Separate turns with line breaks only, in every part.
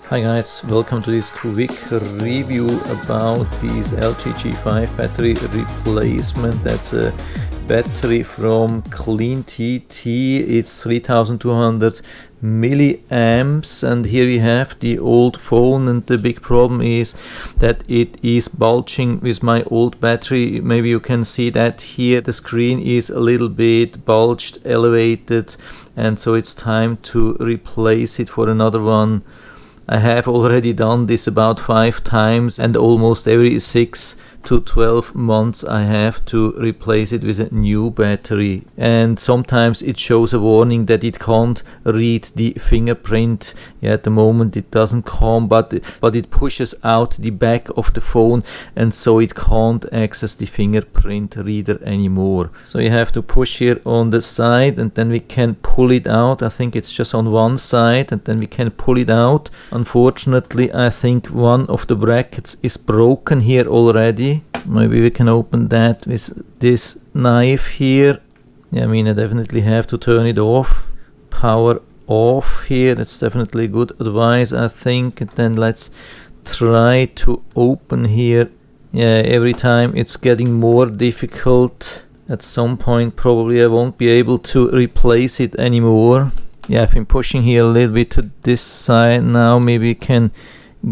Hi guys, welcome to this quick review about this LG G5 battery replacement. That's a battery from Cleantt. It's 3200 milliamps, and here we have the old phone, and the big problem is that it is bulging with my old battery. Maybe you can see that here the screen is a little bit bulged, elevated, and so it's time to replace it for another one. I have already done this about 5 times, and almost every 6 to 12 months I have to replace it with a new battery. And sometimes it shows a warning that it can't read the fingerprint. At the moment it doesn't come, but it pushes out the back of the phone, and so it can't access the fingerprint reader anymore. So you have to push here on the side, and then we can pull it out. I think it's just on one side, and then we can pull it out. Unfortunately, I think one of the brackets is broken here already. Maybe we can open that with this knife here. I mean, I definitely have to turn it off. Power off here. That's definitely good advice, I think. And then let's try to open here. Every time it's getting more difficult. At some point probably I won't be able to replace it anymore. I've been pushing here a little bit to this side now. Maybe I can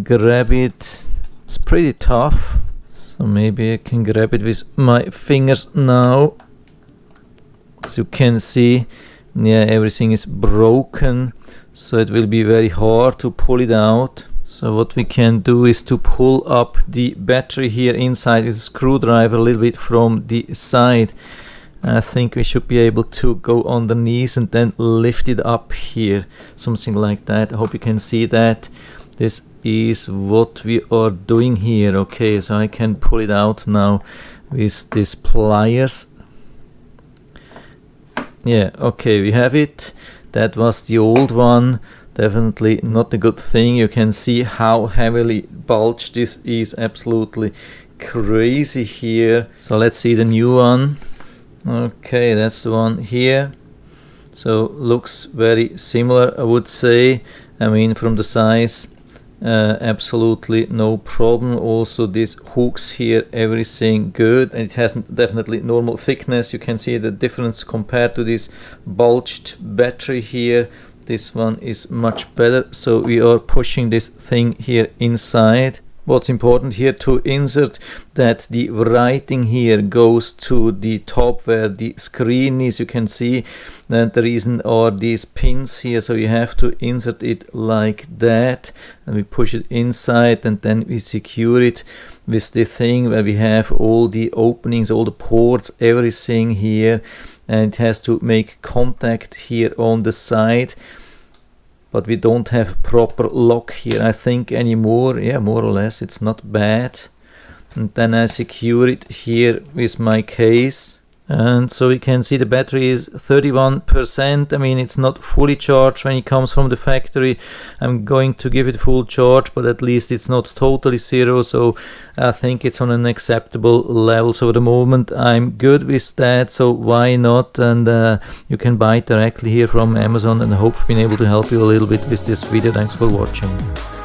grab it. It's pretty tough. So maybe I can grab it with my fingers now. As you can see, everything is broken. So it will be very hard to pull it out. So what we can do is to pull up the battery here inside with a screwdriver a little bit from the side. I think we should be able to go on the knees and then lift it up here, something like that. I hope you can see that. This is what we are doing here. Okay, so I can pull it out now with these pliers. Okay, we have it. That was the old one. Definitely not a good thing. You can see how heavily bulged this is. Absolutely crazy here. So let's see the new one. Okay, that's the one here. So looks very similar, I would say. I mean, from the size, absolutely no problem. Also these hooks here, everything good, and it has definitely normal thickness. You can see the difference compared to this bulged battery here. This one is much better. So we are pushing this thing here inside. What's important here to insert that the writing here goes to the top where the screen is. You can see that the reason are these pins here, so you have to insert it like that, and we push it inside, and then we secure it with the thing where we have all the openings, all the ports, everything here, and it has to make contact here on the side. But we don't have proper lock here, I think, anymore. More or less, it's not bad. And then I secure it here with my case. And so we can see the battery is 31%. I mean, it's not fully charged when it comes from the factory. I'm going to give it full charge, but at least it's not totally zero. So I think it's on an acceptable level. So at the moment I'm good with that. So why not? And you can buy it directly here from Amazon, and I hope I've been able to help you a little bit with this video. Thanks for watching.